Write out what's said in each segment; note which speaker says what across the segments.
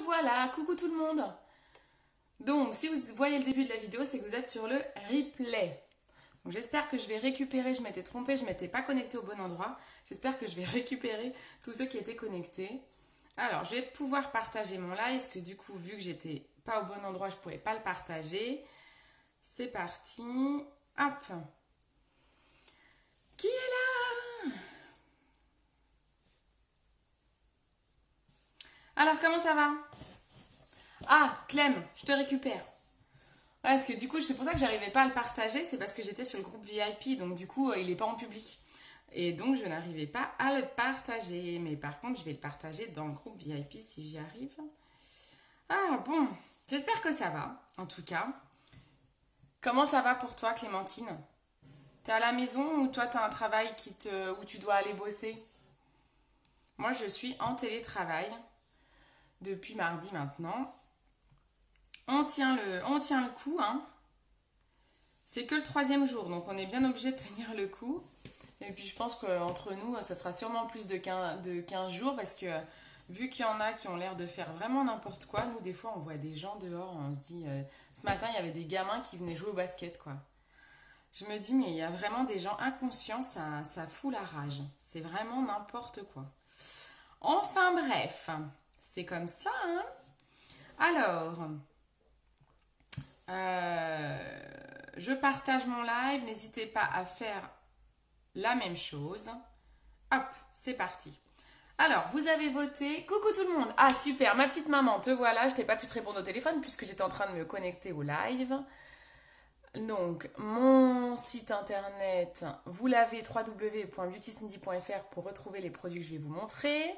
Speaker 1: revoilà, coucou tout le monde. Donc, si vous voyez le début de la vidéo, c'est que vous êtes sur le replay. Donc, j'espère que je vais récupérer, je m'étais trompée, je m'étais pas connectée au bon endroit. J'espère que je vais récupérer tous ceux qui étaient connectés. Alors, je vais pouvoir partager mon live, parce que du coup, vu que j'étais pas au bon endroit, je pouvais pas le partager. C'est parti. Hop. Qui est là? Alors, comment ça va? Ah, Clem, je te récupère. Ouais, parce que du coup, c'est pour ça que j'arrivais pas à le partager, c'est parce que j'étais sur le groupe VIP, donc du coup, il est pas en public. Et donc, je n'arrivais pas à le partager. Mais par contre, je vais le partager dans le groupe VIP si j'y arrive. Ah, bon, j'espère que ça va, en tout cas. Comment ça va pour toi, Clémentine? T'es à la maison ou toi, t'as un travail où tu dois aller bosser? Moi, je suis en télétravail depuis mardi maintenant. On tient le coup, hein. C'est que le troisième jour, donc on est bien obligé de tenir le coup. Et puis je pense qu'entre nous, ça sera sûrement plus de 15 jours parce que vu qu'il y en a qui ont l'air de faire vraiment n'importe quoi, nous des fois on voit des gens dehors, on se dit, ce matin il y avait des gamins qui venaient jouer au basket, quoi. Je me dis, mais il y a vraiment des gens inconscients, ça fout la rage. C'est vraiment n'importe quoi. Enfin bref, c'est comme ça, hein. Alors, je partage mon live, n'hésitez pas à faire la même chose. Hop, c'est parti. Alors, vous avez voté. Coucou tout le monde. Ah, super, ma petite maman, te voilà. Je t'ai pas pu te répondre au téléphone puisque j'étais en train de me connecter au live. Donc, mon site internet, vous l'avez, www.beautycindy.fr pour retrouver les produits que je vais vous montrer.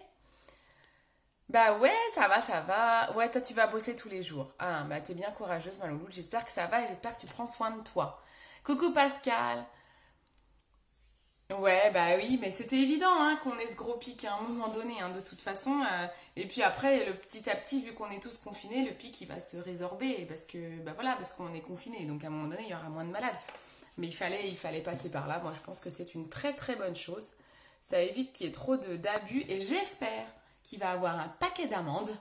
Speaker 1: Bah ouais, ça va, ça va. Ouais, toi, tu vas bosser tous les jours. Ah, bah t'es bien courageuse, ma louloute. J'espère que ça va et j'espère que tu prends soin de toi. Coucou Pascal. Ouais, bah oui, mais c'était évident hein, qu'on ait ce gros pic à un moment donné, hein, de toute façon. Et puis après, le petit à petit, vu qu'on est tous confinés, le pic il va se résorber parce que, bah voilà, parce qu'on est confinés. Donc à un moment donné, il y aura moins de malades. Mais il fallait passer par là. Moi, je pense que c'est une très très bonne chose. Ça évite qu'il y ait trop d'abus et j'espère qu'il va avoir un paquet d'amendes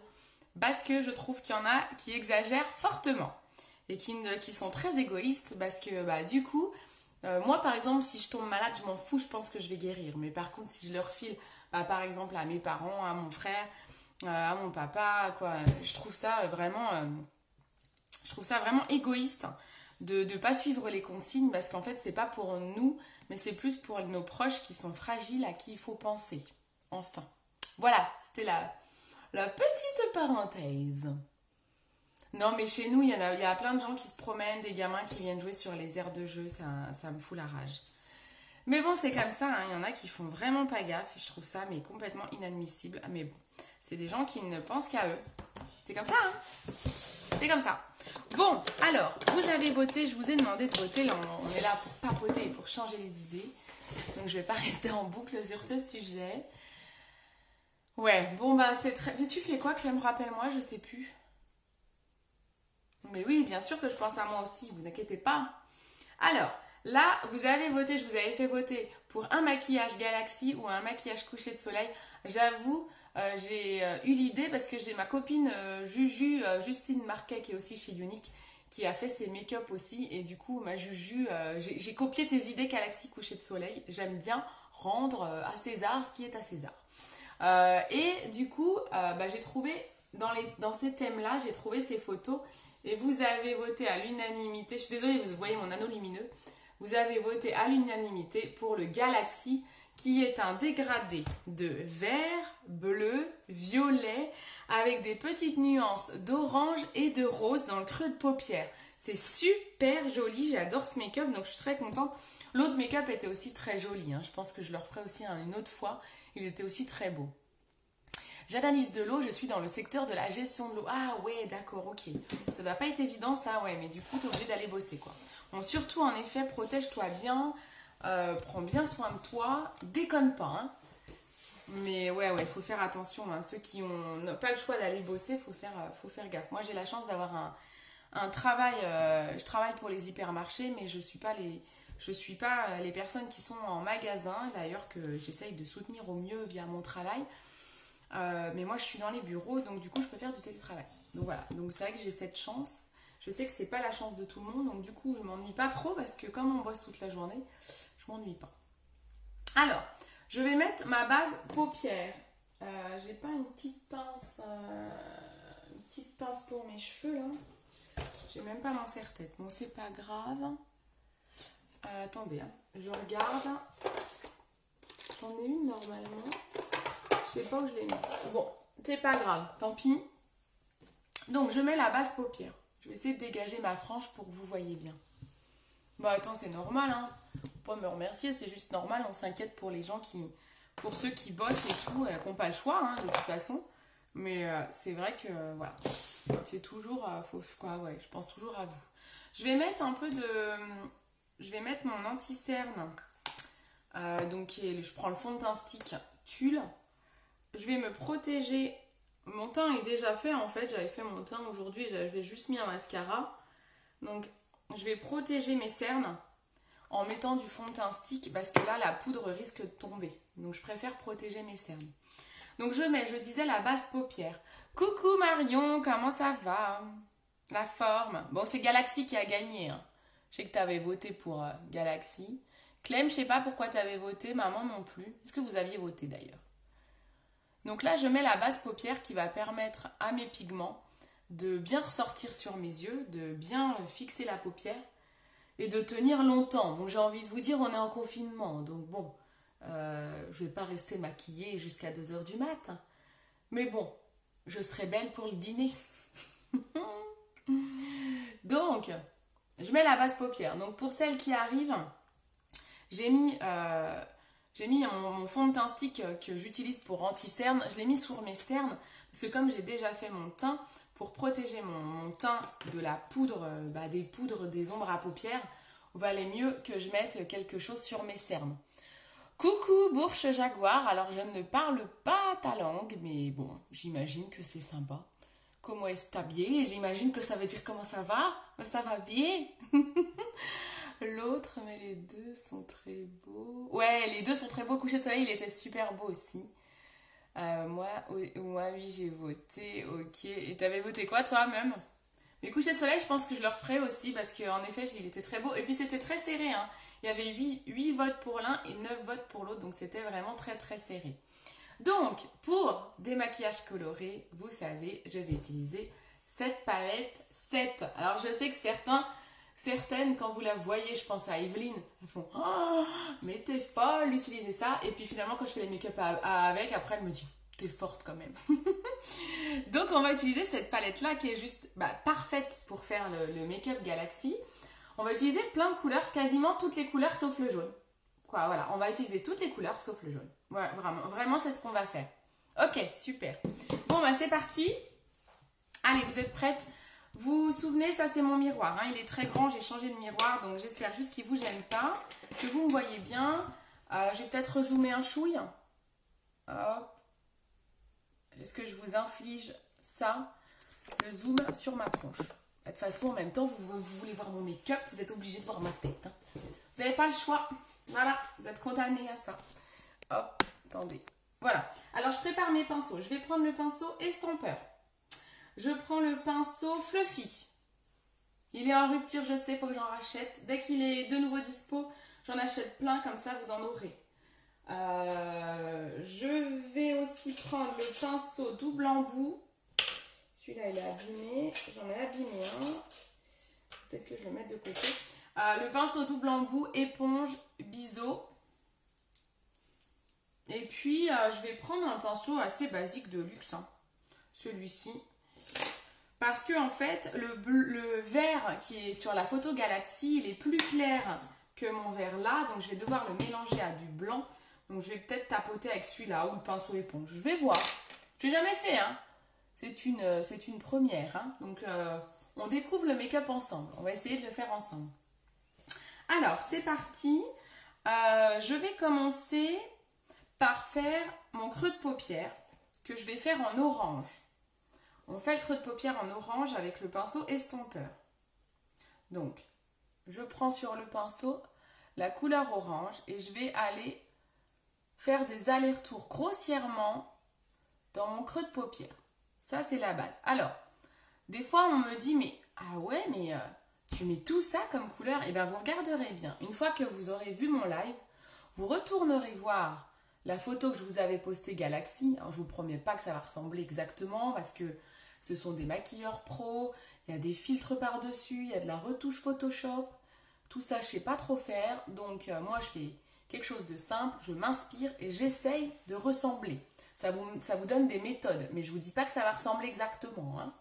Speaker 1: parce que je trouve qu'il y en a qui exagèrent fortement et qui sont très égoïstes parce que, bah, du coup. Moi, par exemple, si je tombe malade, je m'en fous, je pense que je vais guérir. Mais par contre, si je leur file, bah, par exemple, à mes parents, à mon frère, à mon papa, quoi, je trouve ça vraiment égoïste de ne pas suivre les consignes parce qu'en fait, c'est pas pour nous, mais c'est plus pour nos proches qui sont fragiles à qui il faut penser. Enfin, voilà, c'était la petite parenthèse. Non, mais chez nous, il y a plein de gens qui se promènent, des gamins qui viennent jouer sur les aires de jeu, ça me fout la rage. Mais bon, c'est comme ça, hein, il y en a qui font vraiment pas gaffe, et je trouve ça mais complètement inadmissible. Mais bon, c'est des gens qui ne pensent qu'à eux. C'est comme ça, hein. C'est comme ça. Bon, alors, vous avez voté, je vous ai demandé de voter, là, on est là pour papoter et pour changer les idées. Donc je vais pas rester en boucle sur ce sujet. Ouais, bon bah c'est très... Mais tu fais quoi, Clem? Rappelle-moi, je sais plus. Mais oui, bien sûr que je pense à moi aussi, vous inquiétez pas. Alors, là, vous avez voté, je vous avais fait voter pour un maquillage Galaxy ou un maquillage coucher de soleil. J'avoue, j'ai eu l'idée parce que j'ai ma copine Justine Marquet qui est aussi chez Unique qui a fait ses make-up aussi. Et du coup, ma Juju, j'ai copié tes idées Galaxy coucher de soleil. J'aime bien rendre à César ce qui est à César. Et du coup, bah, j'ai trouvé, dans ces thèmes-là, j'ai trouvé ces photos. Et vous avez voté à l'unanimité, je suis désolée, vous voyez mon anneau lumineux, vous avez voté à l'unanimité pour le Galaxy qui est un dégradé de vert, bleu, violet avec des petites nuances d'orange et de rose dans le creux de paupière. C'est super joli, j'adore ce make-up donc je suis très contente. L'autre make-up était aussi très joli, hein. Je pense que je le referai aussi une autre fois, il était aussi très beau. J'analyse de l'eau, je suis dans le secteur de la gestion de l'eau. Ah ouais, d'accord, ok. Ça doit pas être évident ça, ouais, mais du coup, t'es obligé d'aller bosser, quoi. Bon, surtout, en effet, protège-toi bien, prends bien soin de toi, déconne pas, hein. Mais ouais, faut faire attention, hein. Ceux qui n'ont pas le choix d'aller bosser, faut faire gaffe. Moi, j'ai la chance d'avoir un travail, je travaille pour les hypermarchés, mais je suis pas les personnes qui sont en magasin, d'ailleurs, que j'essaye de soutenir au mieux via mon travail. Mais moi, je suis dans les bureaux, donc du coup, je peux faire du télétravail. Donc voilà, donc c'est vrai que j'ai cette chance. Je sais que c'est pas la chance de tout le monde, donc du coup, je m'ennuie pas trop parce que comme on bosse toute la journée, je m'ennuie pas. Alors, je vais mettre ma base paupières. J'ai pas une petite pince pour mes cheveux là. J'ai même pas mon serre-tête. Bon, c'est pas grave. Attendez, hein. Je regarde. J'en ai une normalement. Je sais pas où je l'ai mise. Bon, c'est pas grave, tant pis. Donc, je mets la base paupière. Je vais essayer de dégager ma frange pour que vous voyez bien. Bon, attends, c'est normal, hein. Faut pas me remercier, c'est juste normal. On s'inquiète pour les gens pour ceux qui bossent et tout, qui n'ont pas le choix, hein, de toute façon. Mais c'est vrai que, voilà. C'est toujours, ouais, je pense toujours à vous. Je vais mettre je vais mettre mon anti-cerne. Donc, je prends le fond de teint stick Tulle. Je vais me protéger. Mon teint est déjà fait en fait. J'avais fait mon teint aujourd'hui. J'avais juste mis un mascara. Donc je vais protéger mes cernes en mettant du fond de teint stick parce que là la poudre risque de tomber. Donc je préfère protéger mes cernes. Donc je disais la base paupière. Coucou Marion, comment ça va? La forme. Bon, c'est Galaxy qui a gagné. Hein. Je sais que tu avais voté pour Galaxy. Clem, je sais pas pourquoi tu avais voté. Maman non plus. Est-ce que vous aviez voté d'ailleurs? Donc là, je mets la base paupière qui va permettre à mes pigments de bien ressortir sur mes yeux, de bien fixer la paupière et de tenir longtemps. Bon, j'ai envie de vous dire, on est en confinement, donc bon, je vais pas rester maquillée jusqu'à 2h du mat. Mais bon, je serai belle pour le dîner. Donc, je mets la base paupière. Donc pour celles qui arrivent, j'ai mis mon fond de teint stick que j'utilise pour anti-cerne. Je l'ai mis sur mes cernes parce que comme j'ai déjà fait mon teint, pour protéger mon teint de la poudre, des poudres, des ombres à paupières, il valait mieux que je mette quelque chose sur mes cernes. Coucou Bourche Jaguar, alors je ne parle pas ta langue, mais bon, j'imagine que c'est sympa. Comment est-ce habillé? J'imagine que ça veut dire comment ça va? Ça va bien? L'autre, mais les deux sont très beaux. Ouais, les deux sont très beaux. Coucher de soleil, il était super beau aussi. Moi, oui, j'ai voté. Ok. Et t'avais voté quoi, toi, même? Mais coucher de soleil, je pense que je le referai aussi parce qu'en effet, il était très beau. Et puis, c'était très serré. Hein. Il y avait 8 votes pour l'un et 9 votes pour l'autre. Donc, c'était vraiment très, très serré. Donc, pour des maquillages colorés, vous savez, je vais utiliser cette palette 7. Alors, je sais que certaines, quand vous la voyez, je pense à Evelyne, elles font « Oh, mais t'es folle d'utiliser ça !» Et puis finalement, quand je fais les make-up avec, après, elle me dit « T'es forte quand même !» Donc, on va utiliser cette palette-là qui est juste parfaite pour faire le make-up Galaxy. On va utiliser plein de couleurs, quasiment toutes les couleurs sauf le jaune. Quoi, voilà, on va utiliser toutes les couleurs sauf le jaune. Voilà, vraiment c'est ce qu'on va faire. Ok, super. Bon, c'est parti. Allez, vous êtes prêtes? Vous vous souvenez, ça c'est mon miroir. Hein, il est très grand, j'ai changé de miroir, donc j'espère juste qu'il ne vous gêne pas, que vous me voyez bien. Je vais peut-être rezoomer un chouille. Hop. Est-ce que je vous inflige ça, le zoom sur ma tronche? De toute façon, en même temps, vous voulez voir mon make-up, vous êtes obligé de voir ma tête. Hein. Vous n'avez pas le choix. Voilà, vous êtes condamnés à ça. Hop, attendez. Voilà. Alors, je prépare mes pinceaux. Je vais prendre le pinceau estompeur. Je prends le pinceau Fluffy. Il est en rupture, je sais, il faut que j'en rachète. Dès qu'il est de nouveau dispo, j'en achète plein, comme ça vous en aurez. Je vais aussi prendre le pinceau double embout. Celui-là, il est abîmé. J'en ai abîmé un. Peut-être que je vais le mettre de côté. Le pinceau double embout, éponge, biseau. Et puis, je vais prendre un pinceau assez basique de luxe. Hein. Celui-ci. Parce que en fait, le vert qui est sur la photo Galaxy, il est plus clair que mon vert là. Donc, je vais devoir le mélanger à du blanc. Donc, je vais peut-être tapoter avec celui-là ou le pinceau éponge. Je vais voir. Je n'ai jamais fait. Hein. C'est une première. Hein. Donc, on découvre le make-up ensemble. On va essayer de le faire ensemble. Alors, c'est parti. Je vais commencer par faire mon creux de paupière que je vais faire en orange. On fait le creux de paupière en orange avec le pinceau estompeur. Donc, je prends sur le pinceau la couleur orange et je vais aller faire des allers-retours grossièrement dans mon creux de paupière. Ça, c'est la base. Alors, des fois, on me dit, mais ah ouais, mais tu mets tout ça comme couleur? Eh bien, vous regarderez bien. Une fois que vous aurez vu mon live, vous retournerez voir la photo que je vous avais postée Galaxy. Alors, je ne vous promets pas que ça va ressembler exactement parce que ce sont des maquilleurs pro, il y a des filtres par-dessus, il y a de la retouche Photoshop. Tout ça, je ne sais pas trop faire. Donc, moi, je fais quelque chose de simple, je m'inspire et j'essaye de ressembler. Ça vous donne des méthodes, mais je ne vous dis pas que ça va ressembler exactement, hein.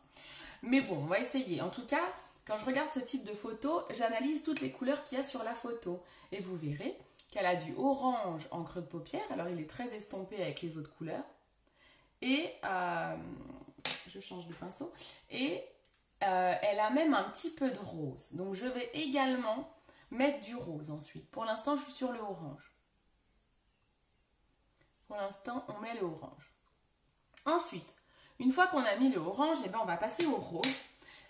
Speaker 1: Mais bon, on va essayer. En tout cas, quand je regarde ce type de photo, j'analyse toutes les couleurs qu'il y a sur la photo. Et vous verrez qu'elle a du orange en creux de paupière. Alors, il est très estompé avec les autres couleurs. Et, je change de pinceau. Et elle a même un petit peu de rose. Donc, je vais également mettre du rose ensuite. Pour l'instant, je suis sur le orange. Pour l'instant, on met le orange. Ensuite, une fois qu'on a mis le orange, eh ben, on va passer au rose.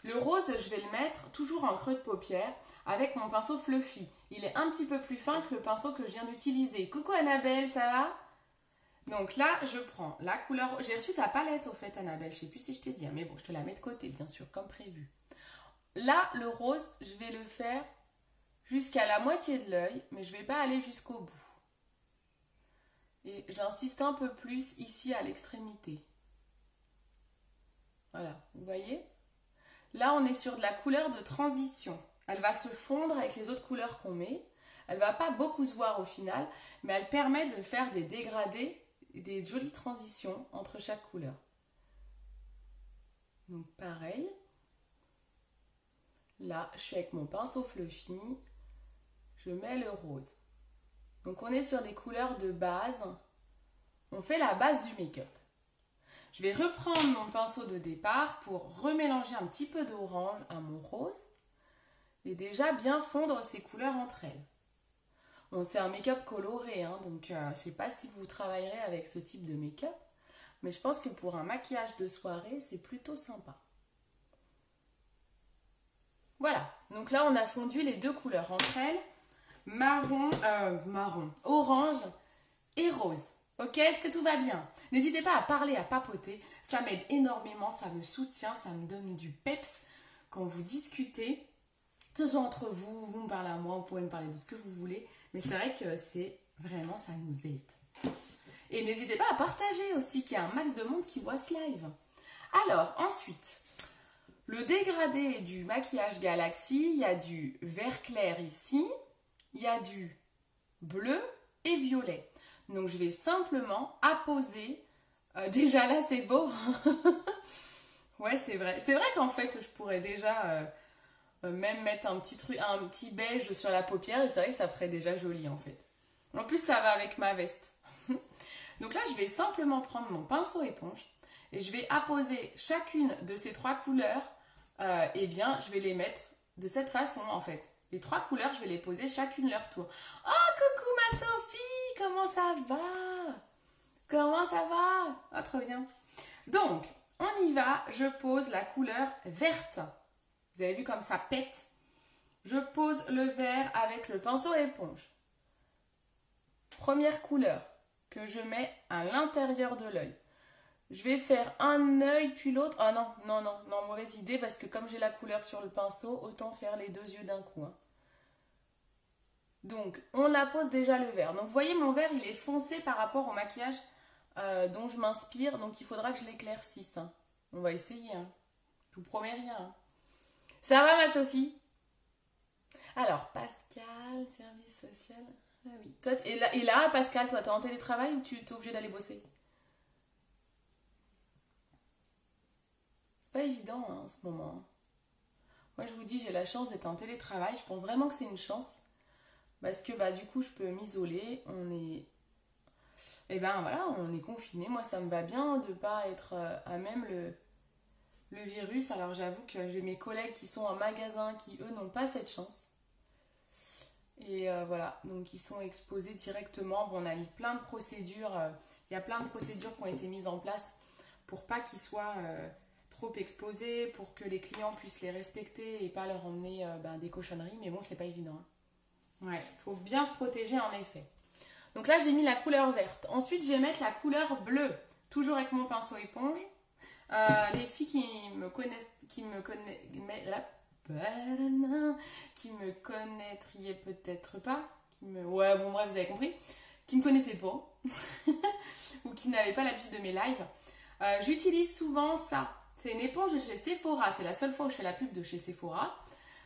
Speaker 1: Le rose, je vais le mettre toujours en creux de paupière avec mon pinceau Fluffy. Il est un petit peu plus fin que le pinceau que je viens d'utiliser. Coucou Annabelle, ça va? Donc là, je prends la couleur... J'ai reçu ta palette au fait, Annabelle. Je ne sais plus si je t'ai dit, mais bon, je te la mets de côté, bien sûr, comme prévu. Là, le rose, je vais le faire jusqu'à la moitié de l'œil, mais je ne vais pas aller jusqu'au bout. Et j'insiste un peu plus ici à l'extrémité. Voilà, vous voyez? Là, on est sur de la couleur de transition. Elle va se fondre avec les autres couleurs qu'on met. Elle ne va pas beaucoup se voir au final, mais elle permet de faire des dégradés, des jolies transitions entre chaque couleur. Donc pareil. Là, je suis avec mon pinceau Fluffy. Je mets le rose. Donc on est sur des couleurs de base. On fait la base du make-up. Je vais reprendre mon pinceau de départ pour remélanger un petit peu d'orange à mon rose et déjà bien fondre ces couleurs entre elles. Bon, c'est un make-up coloré, hein, donc je ne sais pas si vous travaillerez avec ce type de make-up, mais je pense que pour un maquillage de soirée, c'est plutôt sympa. Voilà, donc là on a fondu les deux couleurs entre elles, orange et rose. Ok, est-ce que tout va bien? N'hésitez pas à parler, à papoter, ça m'aide énormément, ça me soutient, ça me donne du peps quand vous discutez, que ce soit entre vous, vous me parlez à moi, vous pouvez me parler de ce que vous voulez, mais c'est vrai que c'est vraiment, ça nous aide. Et n'hésitez pas à partager aussi, qu'il y a un max de monde qui voit ce live. Alors, ensuite, le dégradé du maquillage Galaxy, il y a du vert clair ici, il y a du bleu et violet. Donc, je vais simplement apposer. Déjà là, c'est beau. Ouais, c'est vrai. C'est vrai qu'en fait, je pourrais déjà même mettre un petit beige sur la paupière. Et c'est vrai que ça ferait déjà joli, en fait. En plus, ça va avec ma veste. Donc là, je vais simplement prendre mon pinceau éponge. Et je vais apposer chacune de ces trois couleurs. Eh bien, je vais les mettre de cette façon, en fait. Les trois couleurs, je vais les poser chacune leur tour. Oh, coucou ma Sophie! Comment ça va? Comment ça va? Ah, trop bien. Donc, on y va. Je pose la couleur verte. Vous avez vu comme ça pète? Je pose le vert avec le pinceau éponge. Première couleur que je mets à l'intérieur de l'œil. Je vais faire un œil puis l'autre. Ah non, mauvaise idée parce que comme j'ai la couleur sur le pinceau, autant faire les deux yeux d'un coup, hein. Donc, on appose déjà le vert. Donc, vous voyez, mon vert, il est foncé par rapport au maquillage dont je m'inspire. Donc, il faudra que je l'éclaircisse, hein. On va essayer, hein. Je vous promets rien, hein. Ça va, ma Sophie? Alors, Pascal, service social. Ah oui. Toi, et là, Pascal, toi, t'es en télétravail ou tu es obligé d'aller bosser? C'est pas évident, hein, en ce moment. Moi, je vous dis, j'ai la chance d'être en télétravail. Je pense vraiment que c'est une chance. Parce que bah du coup je peux m'isoler, on est confiné. Moi ça me va bien de pas être à même le virus. Alors j'avoue que j'ai mes collègues qui sont en magasin qui eux n'ont pas cette chance. Et voilà, donc ils sont exposés directement. Bon, on a mis plein de procédures, il y a plein de procédures qui ont été mises en place pour pas qu'ils soient trop exposés, pour que les clients puissent les respecter et pas leur emmener des cochonneries. Mais bon, c'est pas évident, hein. Ouais, il faut bien se protéger en effet. Donc là, j'ai mis la couleur verte. Ensuite, je vais mettre la couleur bleue. toujours avec mon pinceau éponge. Les filles qui me connaîtriez peut-être pas, ouais, bon, bref, vous avez compris, qui me connaissaient pas, ou qui n'avaient pas l'habitude de mes lives. J'utilise souvent ça. C'est une éponge de chez Sephora. C'est la seule fois où je fais la pub de chez Sephora.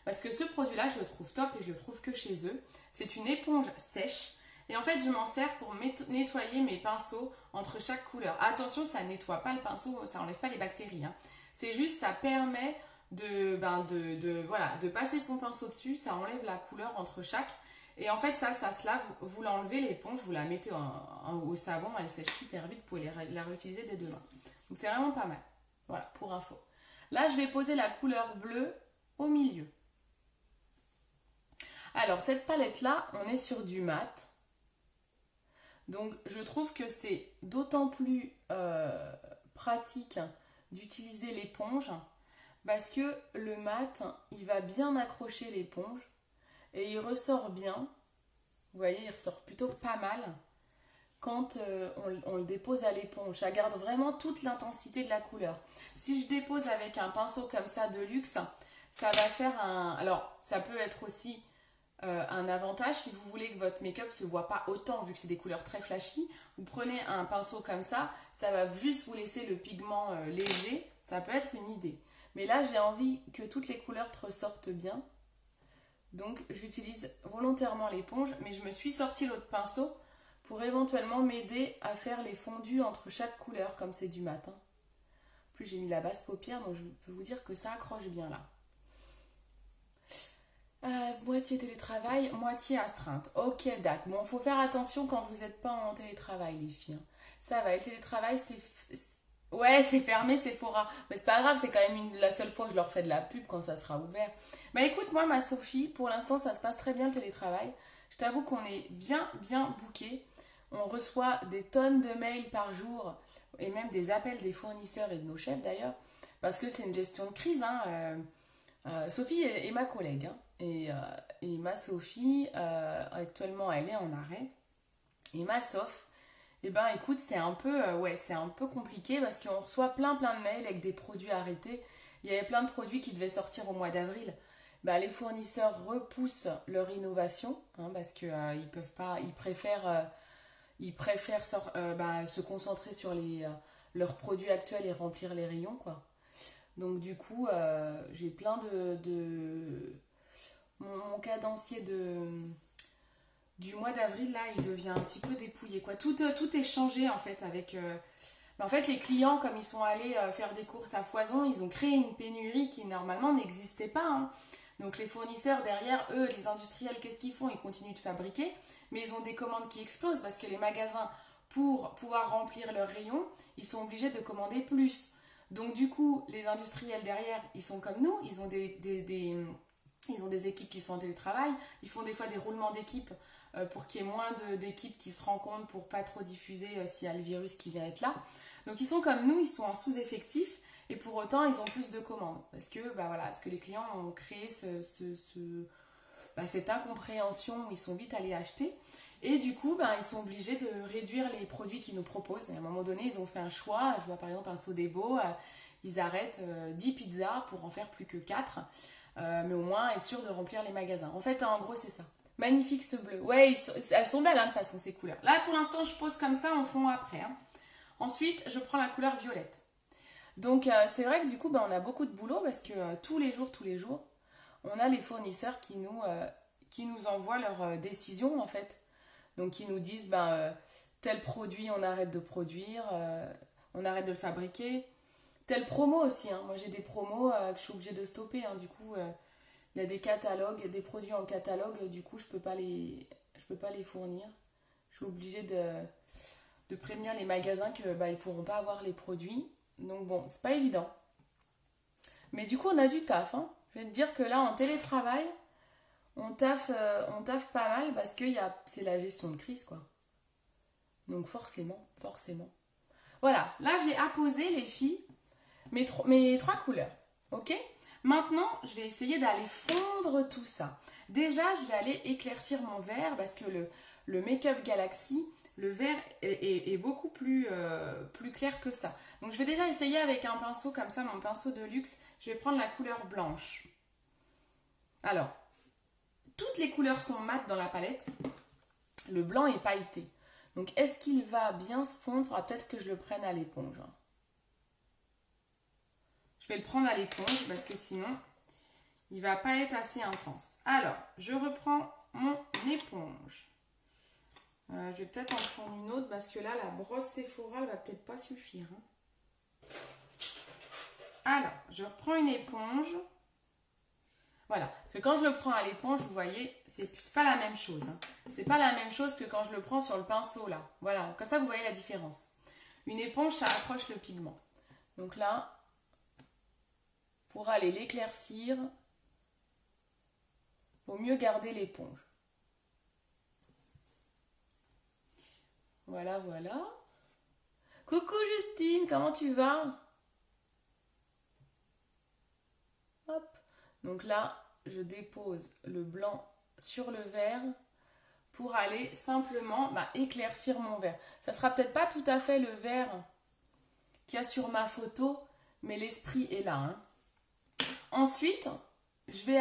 Speaker 1: Parce que ce produit-là, je le trouve top et je le trouve que chez eux. C'est une éponge sèche. Et en fait, je m'en sers pour nettoyer mes pinceaux entre chaque couleur. Attention, ça nettoie pas le pinceau, ça enlève pas les bactéries. Hein. C'est juste, ça permet de passer son pinceau dessus. Ça enlève la couleur entre chaque. Et en fait, ça se lave. Vous l'enlevez, l'éponge, vous la mettez au savon. Elle sèche super vite. Vous pouvez la réutiliser dès demain. Donc, c'est vraiment pas mal. Voilà, pour info. Là, je vais poser la couleur bleue au milieu. Alors, cette palette-là, on est sur du mat. Donc, je trouve que c'est d'autant plus pratique d'utiliser l'éponge parce que le mat, il va bien accrocher l'éponge et il ressort bien. Vous voyez, il ressort plutôt pas mal quand on le dépose à l'éponge. Ça garde vraiment toute l'intensité de la couleur. Si je dépose avec un pinceau comme ça de luxe, ça va faire un... Alors, ça peut être aussi un avantage si vous voulez que votre make-up se voit pas autant, vu que c'est des couleurs très flashy. Vous prenez un pinceau comme ça va juste vous laisser le pigment léger. Ça peut être une idée. Mais là, j'ai envie que toutes les couleurs ressortent bien. Donc, j'utilise volontairement l'éponge, mais je me suis sorti l'autre pinceau pour éventuellement m'aider à faire les fondus entre chaque couleur, comme c'est du matin. En plus, j'ai mis la basse paupière, donc je peux vous dire que ça accroche bien là. Moitié télétravail, moitié astreinte. Ok, d'accord. Bon, faut faire attention quand vous n'êtes pas en télétravail, les filles. Ça va, le télétravail, ouais, c'est fermé, c'est Sephora. Mais c'est pas grave, c'est quand même la seule fois que je leur fais de la pub quand ça sera ouvert. Bah écoute, moi, ma Sophie, pour l'instant, ça se passe très bien le télétravail. Je t'avoue qu'on est bien bookés. On reçoit des tonnes de mails par jour et même des appels des fournisseurs et de nos chefs d'ailleurs, parce que c'est une gestion de crise. Hein. Sophie est ma collègue. Hein. Et ma Sophie, actuellement, elle est en arrêt. Et ma Soph, eh ben écoute, c'est un peu compliqué parce qu'on reçoit plein de mails avec des produits arrêtés. Il y avait plein de produits qui devaient sortir au mois d'avril. Ben, les fournisseurs repoussent leur innovation hein, parce que ils peuvent pas, ils préfèrent se concentrer sur leurs produits actuels et remplir les rayons quoi. Donc du coup, j'ai plein mon cadencier du mois d'avril, là, il devient un petit peu dépouillé, quoi. Tout est changé, en fait, avec... En fait, les clients, comme ils sont allés faire des courses à foison, ils ont créé une pénurie qui, normalement, n'existait pas. Hein. Donc, les fournisseurs, derrière, eux, les industriels, qu'est-ce qu'ils font? Ils continuent de fabriquer, mais ils ont des commandes qui explosent parce que les magasins, pour pouvoir remplir leurs rayons, ils sont obligés de commander plus. Donc, du coup, les industriels, derrière, ils sont comme nous, ils ont ils ont des équipes qui sont en télétravail, ils font des fois des roulements d'équipes pour qu'il y ait moins d'équipes qui se rencontrent pour pas trop diffuser s'il y a le virus qui vient être là. Donc ils sont comme nous, ils sont en sous-effectif et pour autant ils ont plus de commandes parce que, parce que les clients ont créé cette incompréhension où ils sont vite allés acheter et du coup ils sont obligés de réduire les produits qu'ils nous proposent. Et à un moment donné ils ont fait un choix, je vois par exemple un Sodebo, ils arrêtent 10 pizzas pour en faire plus que 4. Mais au moins être sûr de remplir les magasins. En fait, en gros, c'est ça. Magnifique ce bleu. Ouais, elles sont belles hein, de toute façon, ces couleurs. Là, pour l'instant, je pose comme ça en fond après. Hein. Ensuite, je prends la couleur violette. Donc, c'est vrai que du coup, on a beaucoup de boulot parce que tous les jours, on a les fournisseurs qui nous envoient leurs décisions, en fait. Donc, qui nous disent, tel produit, on arrête de produire, on arrête de le fabriquer. Telle promo aussi, hein. Moi j'ai des promos que je suis obligée de stopper, hein. Du coup il y a des catalogues, des produits en catalogue, du coup je peux pas les fournir. Je suis obligée de prévenir les magasins que ils pourront pas avoir les produits. Donc bon, c'est pas évident. Mais du coup on a du taf, hein. Je vais te dire que là en télétravail, on taffe pas mal parce que c'est la gestion de crise quoi. Donc forcément. Voilà, là j'ai apposé les filles mes 3 couleurs, ok? Maintenant, je vais essayer d'aller fondre tout ça. Déjà, je vais aller éclaircir mon vert parce que le Make-up Galaxy, Le vert est beaucoup plus clair que ça. Donc je vais déjà essayer avec un pinceau comme ça, mon pinceau de luxe. Je vais prendre la couleur blanche. Alors, toutes les couleurs sont mates dans la palette. Le blanc est pailleté. Donc est-ce qu'il va bien se fondre? Il faudra peut-être que je le prenne à l'éponge. Je vais le prendre à l'éponge parce que sinon, il ne va pas être assez intense. Alors, je reprends mon éponge. Je vais peut-être en prendre une autre parce que là, la brosse Sephora, elle va peut-être pas suffire. Alors, je reprends une éponge. Voilà, parce que quand je le prends à l'éponge, vous voyez, c'est pas la même chose. C'est pas la même chose que quand je le prends sur le pinceau, là. Voilà, comme ça, vous voyez la différence. Une éponge, ça accroche le pigment. Donc là, pour aller l'éclaircir, il vaut mieux garder l'éponge. Voilà, voilà. Coucou Justine, comment tu vas? Hop. Donc là, je dépose le blanc sur le vert pour aller simplement éclaircir mon vert. Ça sera peut-être pas tout à fait le vert qu'il y a sur ma photo, mais l'esprit est là. Ensuite, je vais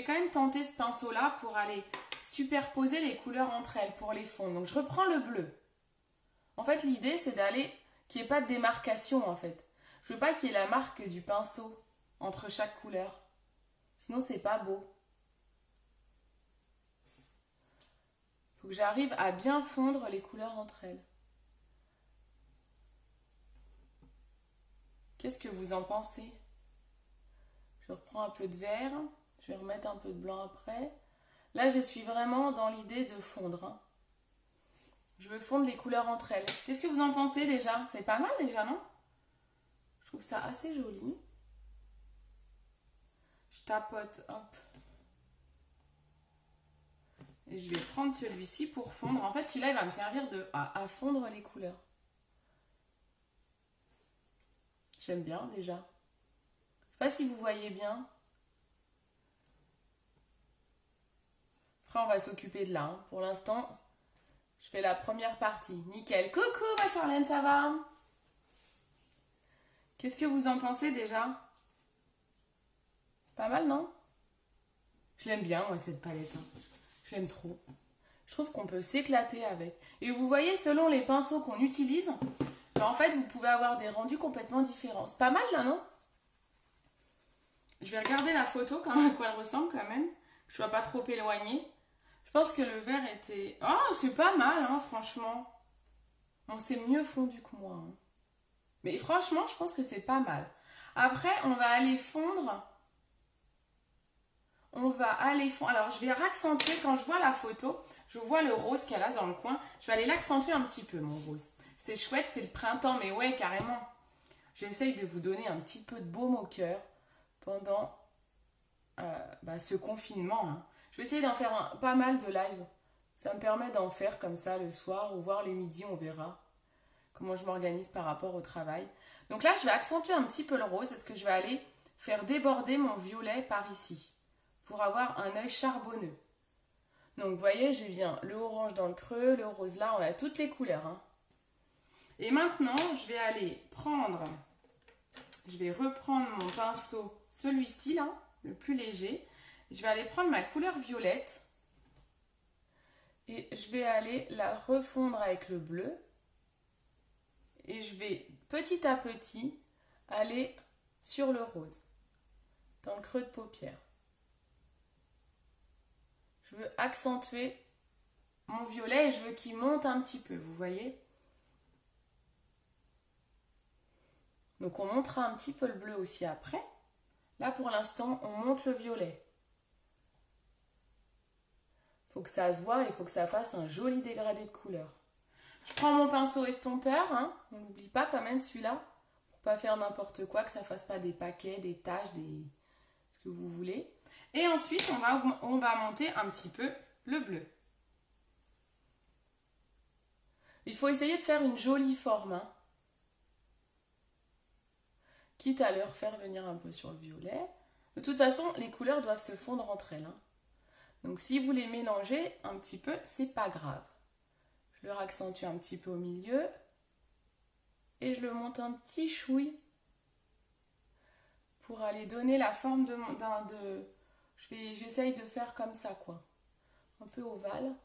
Speaker 1: quand même tenter ce pinceau-là pour aller superposer les couleurs entre elles pour les fondre. Donc je reprends le bleu. En fait, l'idée, c'est d'aller qu'il n'y ait pas de démarcation, en fait. Je veux pas qu'il y ait la marque du pinceau entre chaque couleur. Sinon, c'est pas beau. Il faut que j'arrive à bien fondre les couleurs entre elles. Qu'est-ce que vous en pensez? Je reprends un peu de vert. Je vais remettre un peu de blanc après. Là, je suis vraiment dans l'idée de fondre. Je veux fondre les couleurs entre elles. Qu'est-ce que vous en pensez déjà? C'est pas mal déjà, non? Je trouve ça assez joli. Je tapote, hop. Et je vais prendre celui-ci pour fondre. En fait, celui-là, il va me servir à fondre les couleurs. J'aime bien déjà. Je ne sais pas si vous voyez bien. Après, on va s'occuper de là. Pour l'instant, je fais la première partie. Nickel. Coucou ma Charlène, ça va? Qu'est-ce que vous en pensez déjà? C'est pas mal, non? Je l'aime bien, moi, cette palette. Je l'aime trop. Je trouve qu'on peut s'éclater avec. Et vous voyez, selon les pinceaux qu'on utilise, en fait, vous pouvez avoir des rendus complètement différents. C'est pas mal, là, non? Je vais regarder la photo, à quoi elle ressemble, quand même. Je ne dois pas trop éloigner. Je pense que le vert était... Oh, c'est pas mal, franchement. On s'est mieux fondu que moi. Mais franchement, je pense que c'est pas mal. Après, on va aller fondre. Alors, je vais accentuer quand je vois la photo. Je vois le rose qu'elle a dans le coin. Je vais aller l'accentuer un petit peu, mon rose. C'est chouette, c'est le printemps, mais ouais, carrément. J'essaye de vous donner un petit peu de baume au cœur pendant ce confinement. Je vais essayer d'en faire pas mal de live. Ça me permet d'en faire comme ça le soir ou voir les midis, on verra comment je m'organise par rapport au travail. Donc là, je vais accentuer un petit peu le rose. Est-ce que je vais aller faire déborder mon violet par ici pour avoir un œil charbonneux. Donc vous voyez, j'ai bien le orange dans le creux, le rose là, on a toutes les couleurs. Et maintenant, je vais reprendre mon pinceau, celui-ci là, le plus léger. Je vais aller prendre ma couleur violette et je vais aller la refondre avec le bleu. Et je vais petit à petit aller sur le rose, dans le creux de paupière. Je veux accentuer mon violet et je veux qu'il monte un petit peu, vous voyez? Donc on montera un petit peu le bleu aussi après. Là pour l'instant, on monte le violet. Il faut que ça se voit, il faut que ça fasse un joli dégradé de couleur. Je prends mon pinceau estompeur, on n'oublie pas quand même celui-là, pour pas faire n'importe quoi, que ça fasse pas des paquets, des taches, ce que vous voulez. Et ensuite, on va monter un petit peu le bleu. Il faut essayer de faire une jolie forme, quitte à le refaire venir un peu sur le violet. De toute façon, les couleurs doivent se fondre entre elles. Donc si vous les mélangez un petit peu, c'est pas grave. Je le accentue un petit peu au milieu. Et je le monte un petit chouille pour aller donner la forme j'essaye de faire comme ça, quoi. Un peu ovale.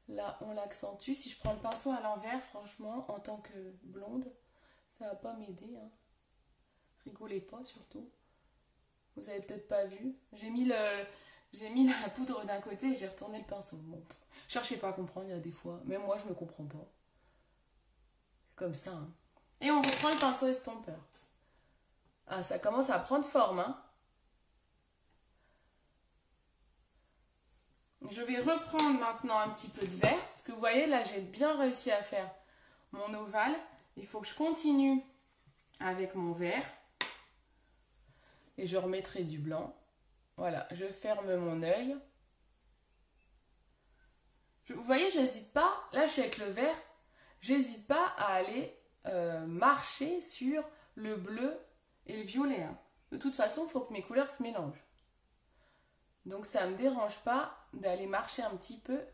Speaker 1: Là, on l'accentue. Si je prends le pinceau à l'envers, franchement, en tant que blonde, ça va pas m'aider. Hein. Rigolez pas, surtout. Vous avez peut-être pas vu. J'ai mis la poudre d'un côté et j'ai retourné le pinceau. Bon, cherchez pas à comprendre, il y a des fois. Même moi, je me comprends pas. Comme ça. Hein. Et on reprend le pinceau estompeur. Ah, ça commence à prendre forme. Hein. Je vais reprendre maintenant un petit peu de vert. Parce que vous voyez, là, j'ai bien réussi à faire mon ovale. Il faut que je continue avec mon vert. Et je remettrai du blanc. Voilà, je ferme mon œil. Vous voyez, j'hésite pas. Là, je suis avec le vert. J'hésite pas à aller marcher sur le bleu et le violet. Hein. De toute façon, il faut que mes couleurs se mélangent. Donc, ça ne me dérange pas d'aller marcher un petit peu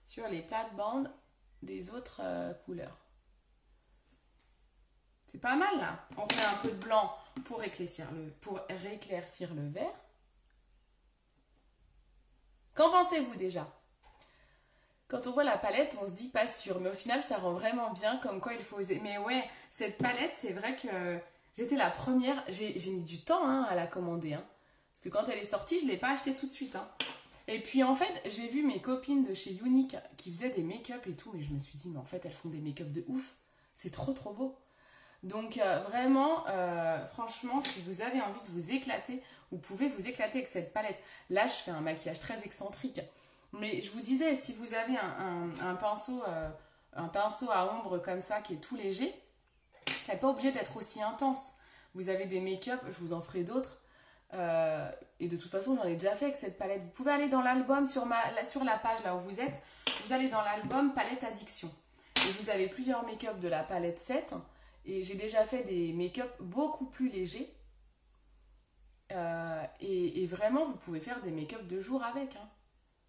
Speaker 1: sur les plates-bandes des autres couleurs. C'est pas mal, là. On fait un peu de blanc pour rééclaircir le vert. Qu'en pensez-vous déjà? Quand on voit la palette, on se dit pas sûr, mais au final, ça rend vraiment bien, comme quoi il faut oser. Mais ouais, cette palette, c'est vrai que j'étais la première, j'ai mis du temps hein, à la commander. Hein, parce que quand elle est sortie, je ne l'ai pas achetée tout de suite. Hein. Et puis en fait, j'ai vu mes copines de chez Unique qui faisaient des make-up et tout, mais je me suis dit, mais en fait, elles font des make-up de ouf. C'est trop trop beau. Donc vraiment, franchement, si vous avez envie de vous éclater, vous pouvez vous éclater avec cette palette. Là, je fais un maquillage très excentrique. Mais je vous disais, si vous avez un pinceau à ombre comme ça qui est tout léger, c'est pas obligé d'être aussi intense. Vous avez des make-up, je vous en ferai d'autres. Et de toute façon, j'en ai déjà fait avec cette palette. Vous pouvez aller dans l'album sur la page là où vous êtes. Vous allez dans l'album Palette Addiction. Et vous avez plusieurs make-up de la palette 7. Et j'ai déjà fait des make-up beaucoup plus légers. Et vraiment, vous pouvez faire des make-up de jour avec. Hein.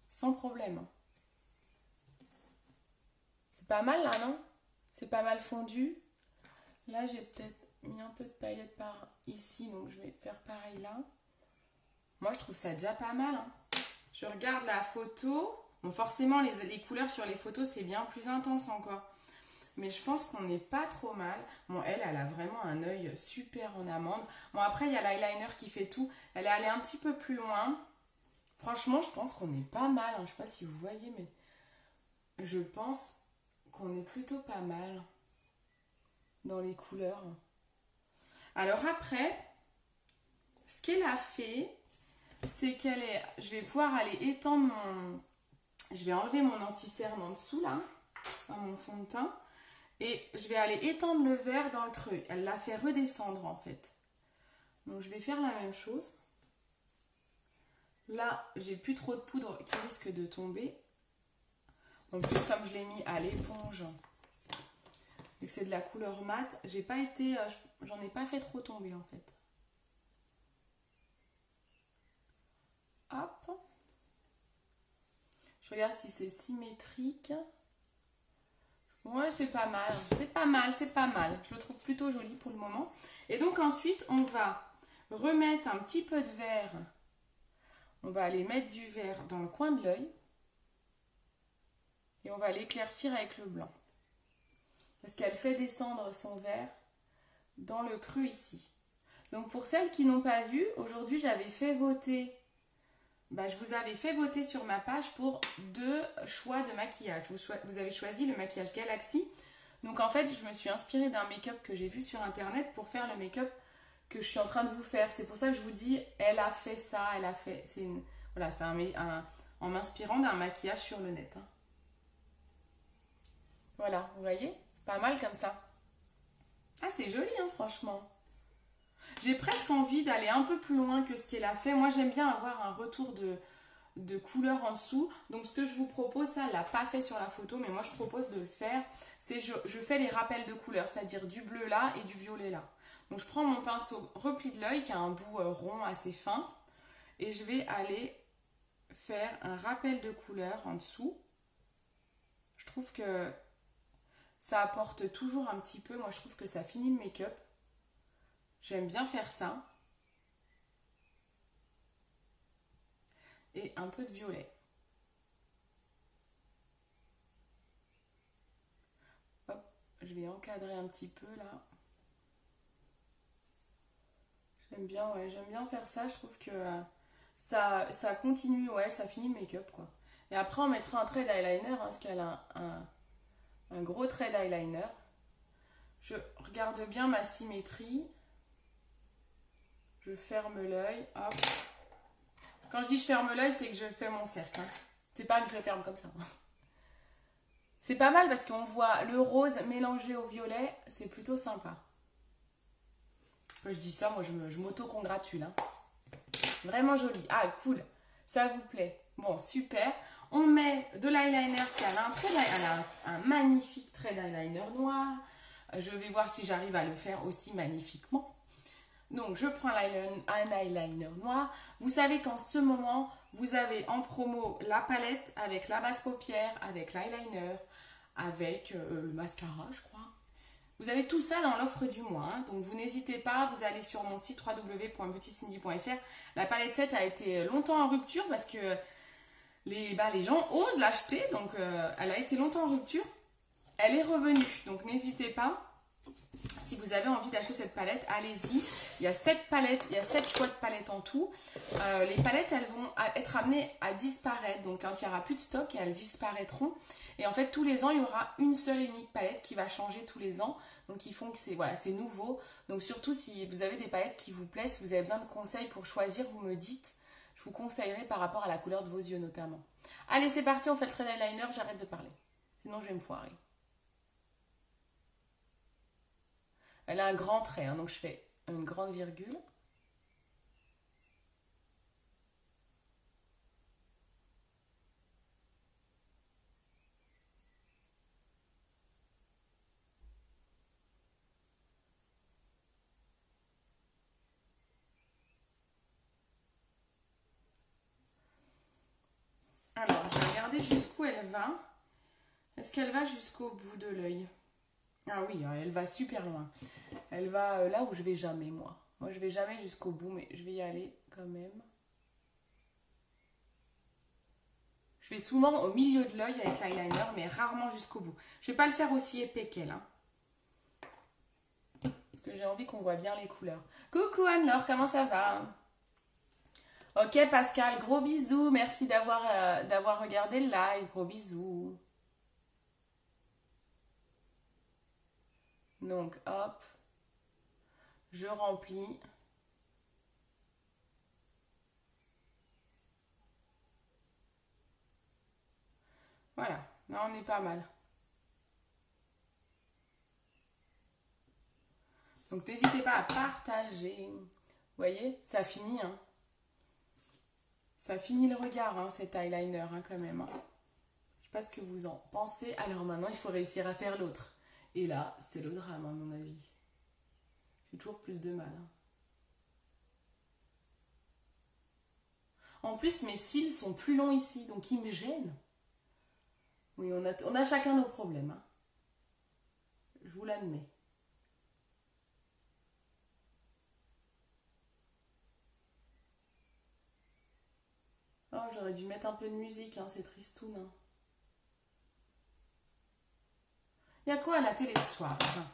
Speaker 1: Sans problème. C'est pas mal là, non? C'est pas mal fondu. Là, j'ai peut-être mis un peu de paillettes par ici, donc je vais faire pareil là. Moi, je trouve ça déjà pas mal. Hein. Je regarde la photo. Bon, forcément, les couleurs sur les photos, c'est bien plus intense encore. Mais je pense qu'on n'est pas trop mal. Bon, elle a vraiment un œil super en amande. Bon, après, il y a l'eyeliner qui fait tout. Elle est allée un petit peu plus loin. Franchement, je pense qu'on est pas mal. Hein. Je ne sais pas si vous voyez, mais je pense qu'on est plutôt pas mal dans les couleurs. Alors après, ce qu'elle a fait, c'est je vais pouvoir aller étendre je vais enlever mon anti-cerne en dessous là, dans mon fond de teint, et je vais aller étendre le vert dans le creux. Elle l'a fait redescendre en fait. Donc je vais faire la même chose. Là, j'ai plus trop de poudre qui risque de tomber. En plus, comme je l'ai mis à l'éponge et que c'est de la couleur mate, j'en ai pas fait trop tomber en fait. Hop. Je regarde si c'est symétrique. Ouais, c'est pas mal. C'est pas mal, c'est pas mal. Je le trouve plutôt joli pour le moment. Et donc ensuite, on va remettre un petit peu de vert. On va aller mettre du vert dans le coin de l'œil. Et on va l'éclaircir avec le blanc. Parce qu'elle fait descendre son vert dans le creux ici. Donc pour celles qui n'ont pas vu, aujourd'hui j'avais fait voter, je vous avais fait voter sur ma page pour 2 choix de maquillage. Vous avez choisi le maquillage Galaxy. Donc en fait, je me suis inspirée d'un make-up que j'ai vu sur internet pour faire le make-up que je suis en train de vous faire. C'est pour ça que je vous dis, elle a fait ça, elle a fait... Voilà, c'est en m'inspirant d'un maquillage sur le net. Hein. Voilà, vous voyez? C'est pas mal comme ça. Ah, c'est joli, hein, franchement. J'ai presque envie d'aller un peu plus loin que ce qu'elle a fait. Moi, j'aime bien avoir un retour de couleur en dessous. Donc, ce que je vous propose, ça, elle l'a pas fait sur la photo, mais moi, je propose de le faire. C'est je fais les rappels de couleurs, c'est-à-dire du bleu là et du violet là. Donc, je prends mon pinceau repli de l'œil qui a un bout rond assez fin. Et je vais aller faire un rappel de couleur en dessous. trouve que ça apporte toujours un petit peu. Moi, je trouve que ça finit le make-up. J'aime bien faire ça. Et un peu de violet. Hop, je vais encadrer un petit peu là. J'aime bien, ouais, j'aime bien faire ça. Je trouve que ça continue, ouais, ça finit le make-up, quoi. Et après, on mettra un trait d'eyeliner, hein, parce qu'elle a un gros trait d'eyeliner. Je regarde bien ma symétrie. Je ferme l'œil, hop. Quand je dis je ferme l'œil, c'est que je fais mon cercle. Hein. C'est pas que je le ferme comme ça. C'est pas mal parce qu'on voit le rose mélangé au violet. C'est plutôt sympa. Quand je dis ça, moi je m'auto-congratule. Hein. Vraiment joli. Ah, cool. Ça vous plaît. Bon, super. On met de l'eyeliner, parce qu'elle a un magnifique trait d'eyeliner noir. Je vais voir si j'arrive à le faire aussi magnifiquement. Donc, je prends un eyeliner noir. Vous savez qu'en ce moment, vous avez en promo la palette avec la base paupière, avec l'eyeliner, avec le mascara, je crois. Vous avez tout ça dans l'offre du mois. Hein. Donc, vous n'hésitez pas. Vous allez sur mon site www.beautycindy.fr. La palette 7 a été longtemps en rupture parce que les gens osent l'acheter. Donc, elle a été longtemps en rupture. Elle est revenue. Donc, n'hésitez pas. Si vous avez envie d'acheter cette palette, allez-y. Il y a 7 palettes, il y a 7 choix de palettes en tout. Les palettes, elles vont être amenées à disparaître. Donc, quand il n'y aura plus de stock, elles disparaîtront. Et en fait, tous les ans, il y aura une seule et unique palette qui va changer tous les ans. Donc, ils font que c'est nouveau. Donc, surtout, si vous avez des palettes qui vous plaisent, si vous avez besoin de conseils pour choisir, vous me dites. Je vous conseillerai par rapport à la couleur de vos yeux, notamment. Allez, c'est parti, on fait le trait d'eyeliner. J'arrête de parler. Sinon, je vais me foirer. Elle a un grand trait, hein, donc je fais une grande virgule. Alors, je vais regarder jusqu'où elle va. Est-ce qu'elle va jusqu'au bout de l'œil? Ah oui, elle va super loin. Elle va là où je vais jamais, moi. Moi, je vais jamais jusqu'au bout, mais je vais y aller quand même. Je vais souvent au milieu de l'œil avec l'eyeliner, mais rarement jusqu'au bout. Je vais pas le faire aussi épais qu'elle. Hein. Parce que j'ai envie qu'on voit bien les couleurs. Coucou Anne-Laure, comment ça va? Ok Pascal, gros bisous. Merci d'avoir regardé le live. Gros bisous. Donc, hop. Je remplis. Voilà, là on est pas mal. Donc n'hésitez pas à partager. Vous voyez, ça finit. Hein. Ça finit le regard, hein, cet eyeliner, hein, quand même. Hein. Je sais pas ce que vous en pensez. Alors maintenant, il faut réussir à faire l'autre. Et là, c'est le drame, à mon avis. J'ai toujours plus de mal. Hein. En plus, mes cils sont plus longs ici, donc ils me gênent. Oui, on a chacun nos problèmes. Hein. Je vous l'admets. Oh, j'aurais dû mettre un peu de musique, hein, c'est tristoun. Hein. Il y a quoi à la télé ce soir? Tiens.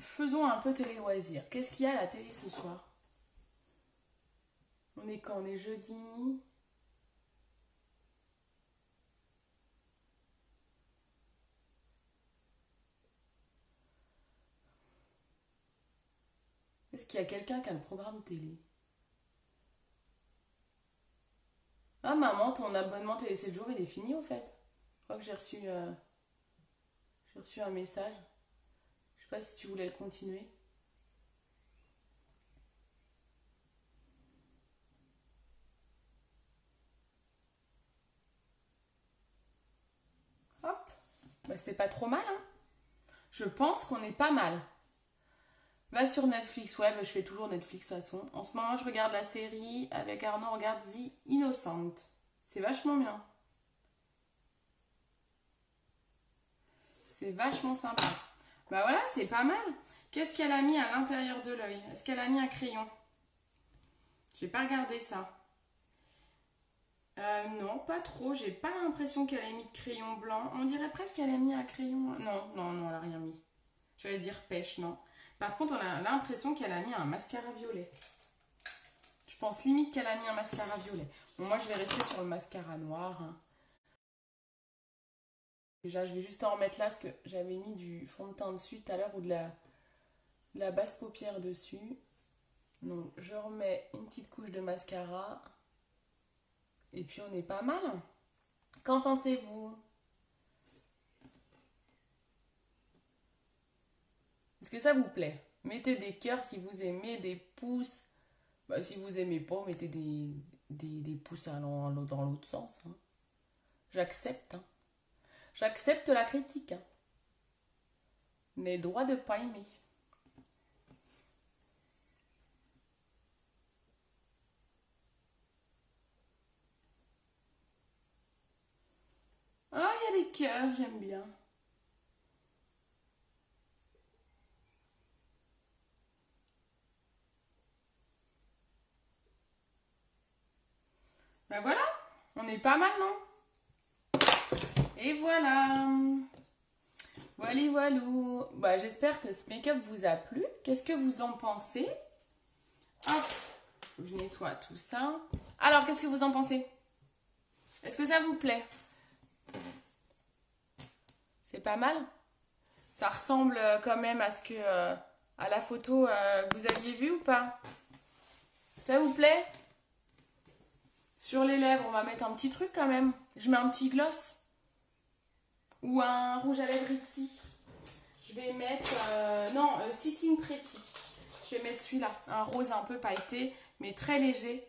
Speaker 1: Faisons un peu télé-loisirs. Qu'est-ce qu'il y a à la télé ce soir? On est quand? On est jeudi. Est-ce qu'il y a quelqu'un qui a le programme télé? Ah maman, ton abonnement télé 7 jours, il est fini au fait. Je crois que j'ai reçu un message. Je sais pas si tu voulais le continuer. Hop. Bah, c'est pas trop mal, hein. Je pense qu'on est pas mal. Va sur Netflix, ouais, bah, je fais toujours Netflix de toute façon. En ce moment, je regarde la série avec Arnaud, on regarde The Innocent. C'est vachement bien. C'est vachement sympa. Bah voilà, c'est pas mal. Qu'est-ce qu'elle a mis à l'intérieur de l'œil? Est-ce qu'elle a mis un crayon? J'ai pas regardé ça. Non, pas trop. J'ai pas l'impression qu'elle ait mis de crayon blanc. On dirait presque qu'elle a mis un crayon. Non, non, non, elle a rien mis. J'allais dire pêche, non. Par contre, on a l'impression qu'elle a mis un mascara violet. Je pense limite qu'elle a mis un mascara violet. Bon, moi, je vais rester sur le mascara noir. Hein. Déjà, je vais juste en remettre là parce que j'avais mis du fond de teint dessus tout à l'heure ou de la basse paupière dessus. Donc, je remets une petite couche de mascara. Et puis, on est pas mal. Qu'en pensez-vous? Est-ce que ça vous plaît? Mettez des cœurs si vous aimez, des pouces. Bah, si vous aimez pas, mettez des pouces dans l'autre sens. Hein. J'accepte. Hein. J'accepte la critique. Hein. Mais droit de pas aimer. Ah, il y a des cœurs, j'aime bien. Ben voilà, on est pas mal, non? Et voilà. Voilà, voilou. Bah, j'espère que ce make-up vous a plu. Qu'est-ce que vous en pensez? Hop, je nettoie tout ça. Alors, qu'est-ce que vous en pensez? Est-ce que ça vous plaît? C'est pas mal? Ça ressemble quand même à ce que à la photo vous aviez vu ou pas? Ça vous plaît? Sur les lèvres, on va mettre un petit truc quand même. Je mets un petit gloss. Ou un rouge à lèvres ici. Je vais mettre... Sitting Pretty. Je vais mettre celui-là. Un rose un peu pailleté, mais très léger.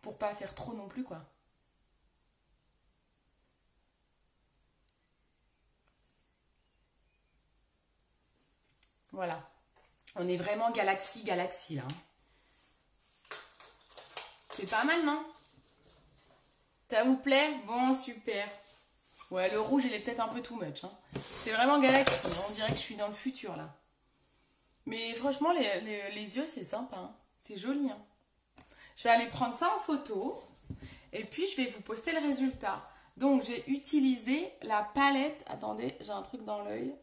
Speaker 1: Pour pas faire trop non plus, quoi. Voilà. On est vraiment galaxie là. Hein. C'est pas mal, non? Ça vous plaît? Bon, super. Ouais, le rouge, il est peut-être un peu too much. Hein. C'est vraiment galaxie. Hein. On dirait que je suis dans le futur, là. Mais franchement, les yeux, c'est sympa. Hein. C'est joli. Hein. Je vais aller prendre ça en photo. Et puis, je vais vous poster le résultat. Donc, j'ai utilisé la palette. Attendez, j'ai un truc dans l'œil.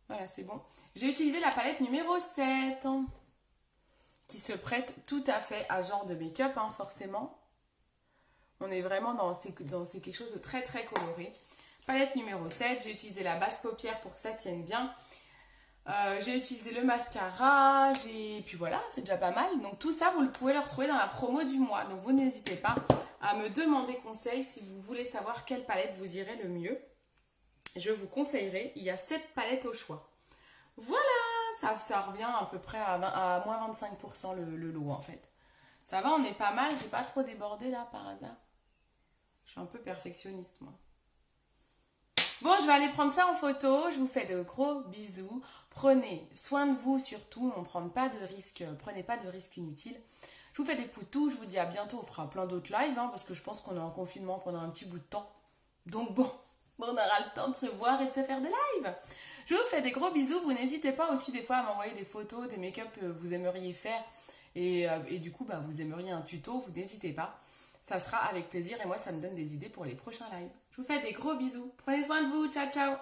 Speaker 1: Voilà, c'est bon. J'ai utilisé la palette numéro 7. Qui se prête tout à fait à ce genre de make-up, hein, forcément. On est vraiment dans quelque chose de très très coloré. Palette numéro 7. J'ai utilisé la basse paupière pour que ça tienne bien. J'ai utilisé le mascara, puis voilà, c'est déjà pas mal. Donc tout ça, vous pouvez le retrouver dans la promo du mois. Donc vous n'hésitez pas à me demander conseil si vous voulez savoir quelle palette vous irait le mieux. Je vous conseillerai, il y a 7 palettes au choix. Voilà, ça revient à peu près à moins 25% le lot en fait. Ça va, on est pas mal, j'ai pas trop débordé là par hasard. Je suis un peu perfectionniste moi. Bon, je vais aller prendre ça en photo. Je vous fais de gros bisous. Prenez soin de vous surtout. On prend pas de risques. Prenez pas de risques inutiles. Je vous fais des poutous. Je vous dis à bientôt. On fera plein d'autres lives hein, parce que je pense qu'on est en confinement pendant un petit bout de temps. Donc bon, on aura le temps de se voir et de se faire des lives. Je vous fais des gros bisous. Vous n'hésitez pas aussi des fois à m'envoyer des photos, des make-up que vous aimeriez faire. Et du coup, vous aimeriez un tuto. Vous n'hésitez pas. Ça sera avec plaisir et moi, ça me donne des idées pour les prochains lives. Je vous fais des gros bisous. Prenez soin de vous. Ciao, ciao.